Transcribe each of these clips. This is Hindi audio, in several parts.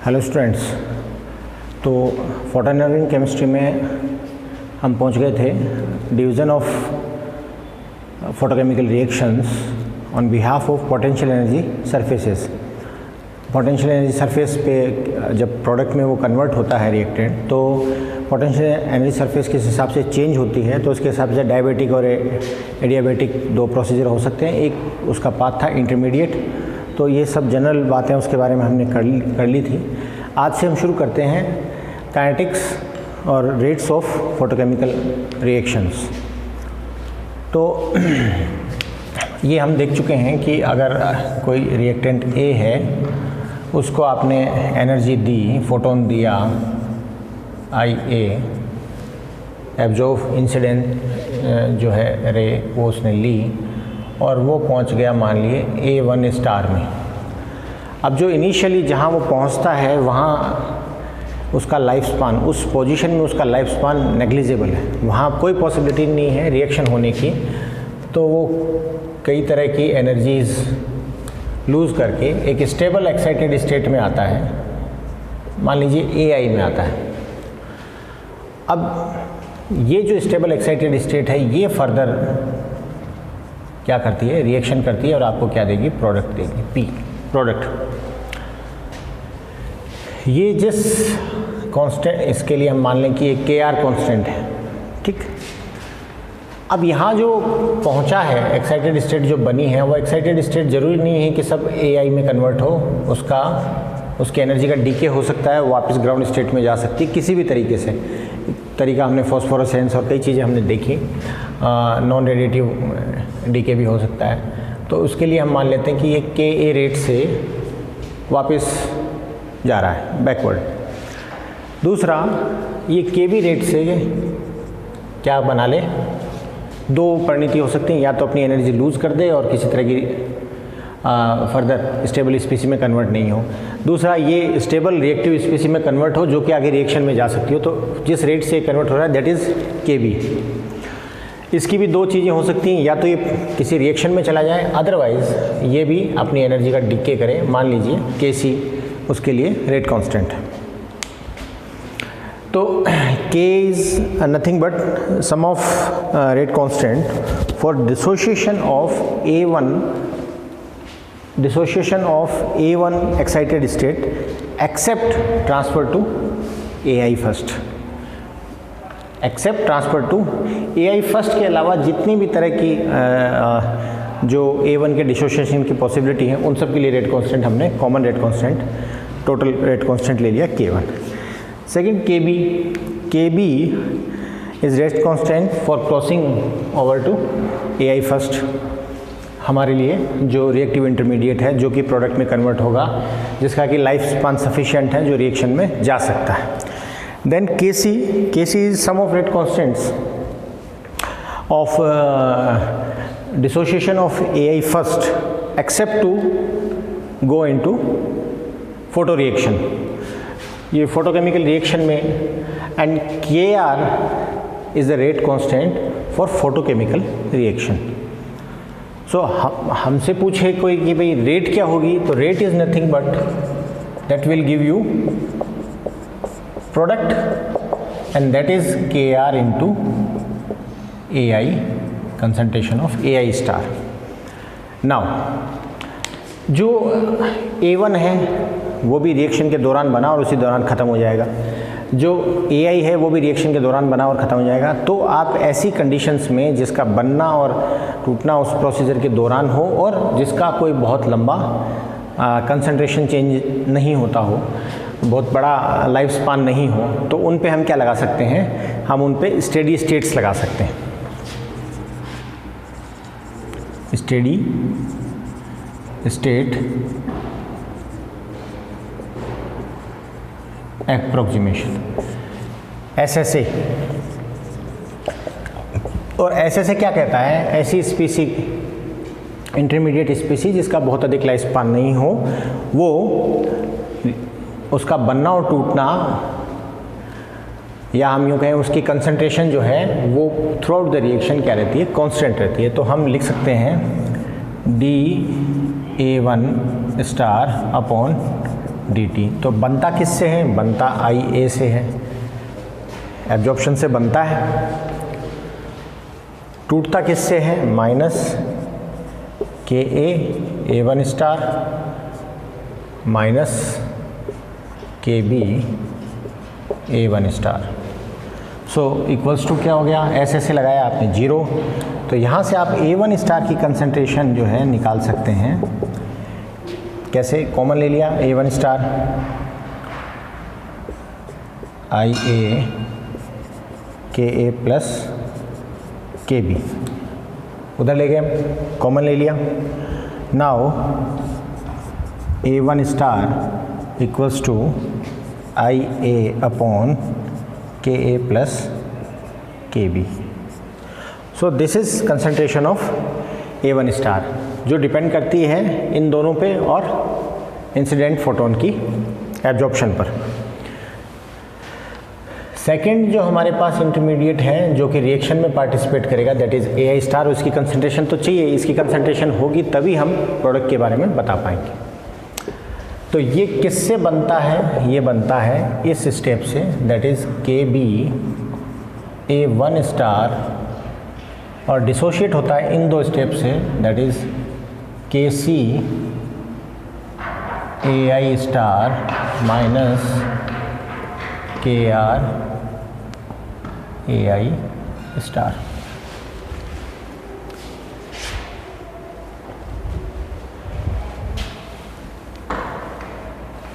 Hello students. तो फोटो इनर्जी केमिस्ट्री में हम पहुंच गए थे division of photochemical reactions on behalf of potential energy surfaces. Potential energy surface पे जब प्रोडक्ट में वो कन्वर्ट होता है रिएक्टेंट, तो पोटेंशियल एनर्जी सरफेस किस हिसाब से चेंज होती है, तो उसके हिसाब से डायबेटिक और एडियाबेटिक दो प्रोसीजर हो सकते हैं। एक उसका पाथ था इंटरमीडिएट। तो ये सब जनरल बातें उसके बारे में हमने कर ली थी। आज से हम शुरू करते हैं काइनेटिक्स और रेट्स ऑफ फोटोकेमिकल रिएक्शंस। तो ये हम देख चुके हैं कि अगर कोई रिएक्टेंट ए है, उसको आपने एनर्जी दी, फोटोन दिया IA, एब्जॉर्ब इंसिडेंट जो है रे वो उसने ली और वो पहुंच गया मान लिए A1 स्टार में। अब जो इनिशियली जहां वो पहुंचता है वहां उसका लाइफ स्पान, उस पोजीशन में उसका लाइफ स्पान नेग्लिजिबल है, वहां कोई पॉसिबिलिटी नहीं है रिएक्शन होने की। तो वो कई तरह की एनर्जीज़ लूज़ करके एक स्टेबल एक्साइटेड स्टेट में आता है, मान लीजिए AI में आता है। अब ये जो स्टेबल एक्साइटेड स्टेट है ये फर्दर क्या करती है, रिएक्शन करती है और आपको क्या देगी, प्रोडक्ट देगी, P प्रोडक्ट। ये जिस कांस्टेंट, इसके लिए हम मान लें कि एक KR कांस्टेंट है, ठीक। अब यहाँ जो पहुँचा है, एक्साइटेड स्टेट जो बनी है, वो एक्साइटेड स्टेट ज़रूरी नहीं है कि सब AI में कन्वर्ट हो, उसकी एनर्जी का डीके हो सकता है, वापस ग्राउंड स्टेट में जा सकती है किसी भी तरीके से। तरीका हमने फॉस्फोरेसेंस और कई चीज़ें हमने देखी, नॉन रेडिएटिव डीके भी हो सकता है। तो उसके लिए हम मान लेते हैं कि ये KA रेट से वापस जा रहा है बैकवर्ड। दूसरा, ये KB रेट से क्या बना ले, दो परिणति हो सकती हैं, या तो अपनी एनर्जी लूज़ कर दे और किसी तरह की फर्दर स्टेबल स्पीसी में कन्वर्ट नहीं हो। दूसरा, ये स्टेबल रिएक्टिव स्पीसी में कन्वर्ट हो जो कि आगे रिएक्शन में जा सकती हो। तो जिस रेट से कन्वर्ट हो रहा है दैट इज़ KB। इसकी भी दो चीज़ें हो सकती हैं, या तो ये किसी रिएक्शन में चला जाए, अदरवाइज ये भी अपनी एनर्जी का डिके करे, मान लीजिए KC उसके लिए रेट कांस्टेंट। तो K is nothing but sum of rate constant for dissociation of A1 excited state except transfer to AI first, except transfer to AI first के अलावा जितनी भी तरह की जो A1 के डिसोसिएशन की पॉसिबिलिटी है, उन सब के लिए रेट कांस्टेंट हमने common rate constant, total rate constant ले लिया K1। Second KB is rate constant for crossing over to AI first, हमारे लिए जो रिएक्टिव इंटरमीडिएट है जो कि प्रोडक्ट में कन्वर्ट होगा, जिसका कि लाइफ स्पान सफिशिएंट है, जो रिएक्शन में जा सकता है। Then KC is sum of rate constants of dissociation of AI first except to go into photo reaction, ये फोटोकेमिकल रिएक्शन में। And KR is the rate constant for photochemical reaction. So हमसे पूछे कोई कि भाई रेट क्या होगी, तो rate is nothing but that will give you product and that is KR into AI, concentration of AI star. Now जो A1 है वो भी रिएक्शन के दौरान बना और उसी दौरान ख़त्म हो जाएगा, जो AI है वो भी रिएक्शन के दौरान बना और ख़त्म हो जाएगा। तो आप ऐसी कंडीशंस में जिसका बनना और टूटना उस प्रोसीजर के दौरान हो और जिसका कोई बहुत लंबा कंसंट्रेशन चेंज नहीं होता हो, बहुत बड़ा लाइफ स्पान नहीं हो, तो उन पे हम क्या लगा सकते हैं, हम उन पे स्टेडी स्टेट्स लगा सकते हैं। Steady state approximation, SSA। और SSA क्या कहता है, ऐसी स्पीसी, इंटरमीडिएट स्पीसी जिसका बहुत अधिक लाइफ स्पान नहीं हो, वो उसका बनना और टूटना, या हम यूँ कहें उसकी कंसंट्रेशन जो है वो थ्रू आउट द रिएक्शन क्या रहती है, कांस्टेंट रहती है। तो हम लिख सकते हैं DA1 स्टार अपॉन dt। तो बनता किससे है? बनता IA से है, एब्जॉर्प्शन से बनता है। टूटता किससे है? Minus KA A1 star minus KB A1 star. So equals to क्या हो गया? ऐसे लगाया आपने 0। तो यहाँ से आप A1 स्टार की कंसंट्रेशन जो है निकाल सकते हैं। कैसे? कॉमन ले लिया A1 star, IA KA plus KB, उधर ले गए, कॉमन ले लिया। Now A1 star equals to IA upon KA plus KB। So this is concentration of A1 star, जो डिपेंड करती है इन दोनों पे और इंसिडेंट फोटोन की एब्जॉर्प्शन पर। सेकेंड जो हमारे पास इंटरमीडिएट है जो कि रिएक्शन में पार्टिसिपेट करेगा, दैट इज AI स्टार। उसकी कंसंट्रेशन तो चाहिए, इसकी कंसंट्रेशन होगी तभी हम प्रोडक्ट के बारे में बता पाएंगे। तो ये किससे बनता है? ये बनता है इस स्टेप से, that is KB A1 star, और डिसोशिएट होता है इन दो स्टेप से, that is KC AI star minus KR AI star.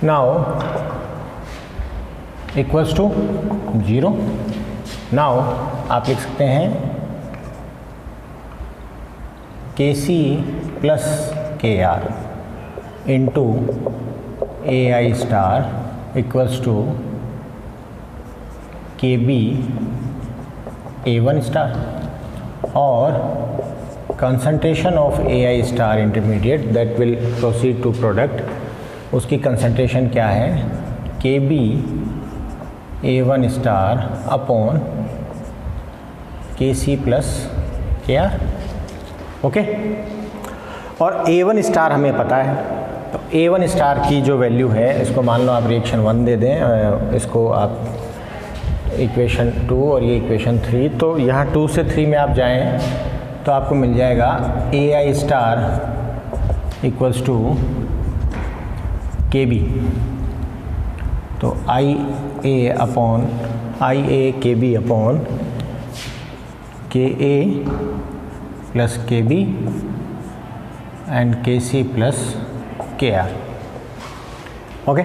Now equals to 0। Now आप लिख सकते हैं KC plus KR into AI star equals to KB A1 star, और concentration of AI star intermediate that will proceed to product, उसकी कंसंट्रेशन क्या है? KB A1 star upon KC plus KR। Okay, और A1 स्टार हमें पता है, तो A1 स्टार की जो वैल्यू है, इसको मान लो आप रिएक्शन 1 दे दें, इसको आप इक्वेशन 2 और ये इक्वेशन 3, तो यहाँ 2 से 3 में आप जाएं तो आपको मिल जाएगा AI star equals to KB। तो IA upon IA KB upon KA plus KB and KC plus KR। Okay,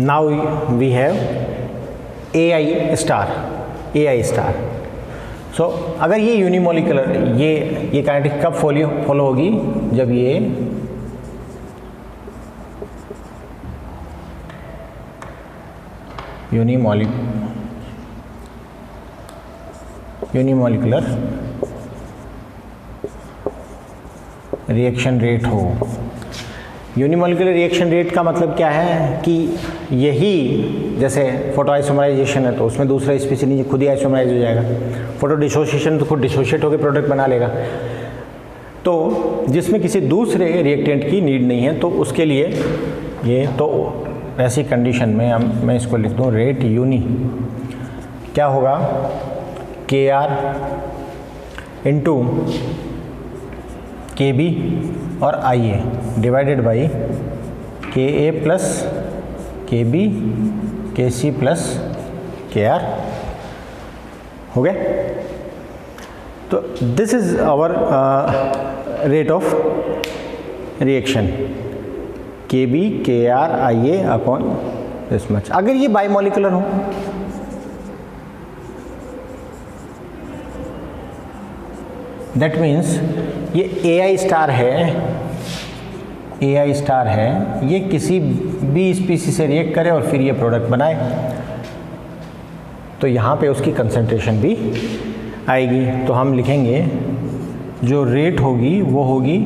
now we have AI star. So अगर ये यूनिमोलिकुलर, ये काइनेटिक कब फॉलो होगी? जब ये यूनिमोलिकुलर रिएक्शन रेट हो। यूनिमोलिकुलर रिएक्शन रेट का मतलब क्या है कि यही, जैसे फोटो आइसोमराइजेशन है तो उसमें दूसरा स्पीशीज खुद ही आइसोमराइज हो जाएगा, फोटो डिसोसिएशन तो खुद डिसोशिएट होकर प्रोडक्ट बना लेगा। तो जिसमें किसी दूसरे रिएक्टेंट की नीड नहीं है, तो उसके लिए ये, तो ऐसी कंडीशन में मैं इसको लिख दूँ रेट यूनी, क्या होगा? KR इंटू KB और IA divided by KA plus KB KC plus KR। हो गया? तो this is hour rate of reaction, KB KR IA upon this much. अगर ये बाइमोलिकुलर हो, दैट मीन्स ये AI स्टार है, ये किसी भी स्पीसीज से रिएक्ट करे और फिर ये प्रोडक्ट बनाए, तो यहाँ पे उसकी कंसंट्रेशन भी आएगी। तो हम लिखेंगे जो रेट होगी वो होगी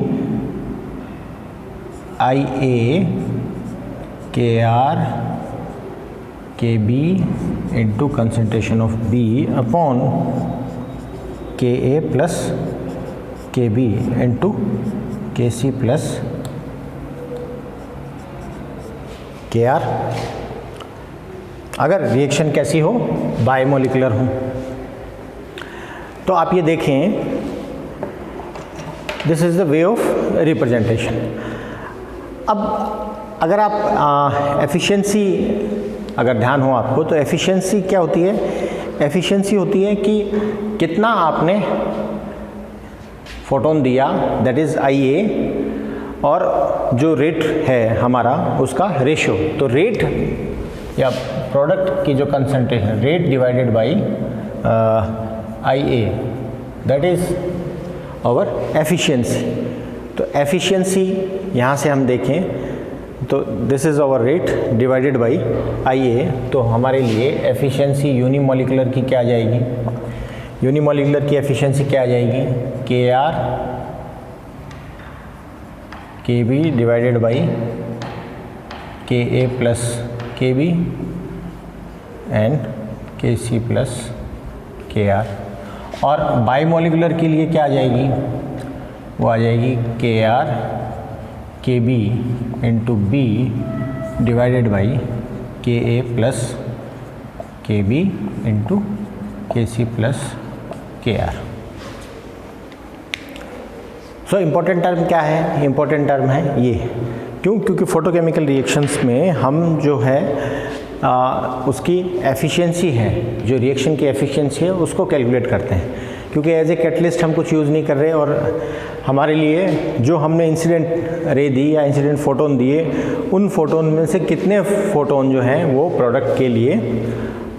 IA KR KB into concentration of B upon KA plus KB into KC plus Kr। अगर रिएक्शन कैसी हो, बायोमोलिकुलर हो। तो आप ये देखें, this is the way of representation. अब अगर आप एफिशिएंसी अगर ध्यान हो आपको, तो एफिशिएंसी क्या होती है? एफिशिएंसी होती है कि कितना आपने फोटोन दिया, दैट इज़ IA, और जो रेट है हमारा उसका रेशो। तो रेट या प्रोडक्ट की जो concentration, rate divided by IA, that is our efficiency. तो एफिशिएंसी यहाँ से हम देखें तो this is our rate divided by IA। तो हमारे लिए एफिशिएंसी यूनिमोलिकुलर की क्या आ जाएगी? यूनिमोलिकुलर की एफिशिएंसी क्या आ जाएगी? Kr Kb divided by Ka plus Kb and Kc plus Kr। और बायोमोलिकुलर के लिए क्या आ जाएगी? वो आ जाएगी Kr Kb into B divided by Ka plus Kb into Kc plus Kr। So important term क्या है? इम्पोर्टेंट टर्म है ये। क्यों? क्योंकि फोटोकेमिकल रिएक्शंस में हम जो है उसकी एफिशिएंसी है, जो रिएक्शन की एफिशिएंसी है उसको कैलकुलेट करते हैं। क्योंकि एज ए कैटलिस्ट हम कुछ यूज़ नहीं कर रहे, और हमारे लिए जो हमने इंसिडेंट रे दी या इंसिडेंट फोटोन दिए, उन फोटोन में से कितने फोटोन जो हैं वो प्रोडक्ट के लिए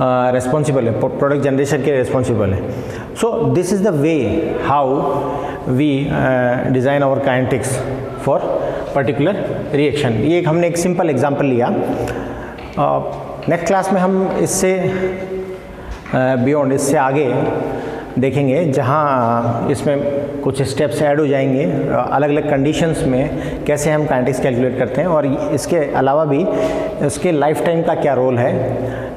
रेस्पॉन्सिबल है, प्रोडक्ट जनरेशन के रेस्पॉन्सिबल है। So this is the way how we design our kinetics for particular reaction. ये हमने एक सिंपल एग्जांपल लिया। नेक्स्ट क्लास में हम इससे बियॉन्ड, इससे आगे देखेंगे, जहाँ इसमें कुछ स्टेप्स ऐड हो जाएंगे, अलग अलग कंडीशंस में कैसे हम काइनेटिक्स कैलकुलेट करते हैं, और इसके अलावा भी इसके लाइफ टाइम का क्या रोल है,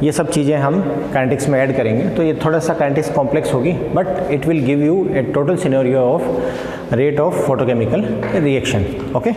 ये सब चीज़ें हम काइनेटिक्स में ऐड करेंगे। तो ये थोड़ा सा काइनेटिक्स कॉम्प्लेक्स होगी, but it will give U A total scenario of rate of photochemical reaction. Okay.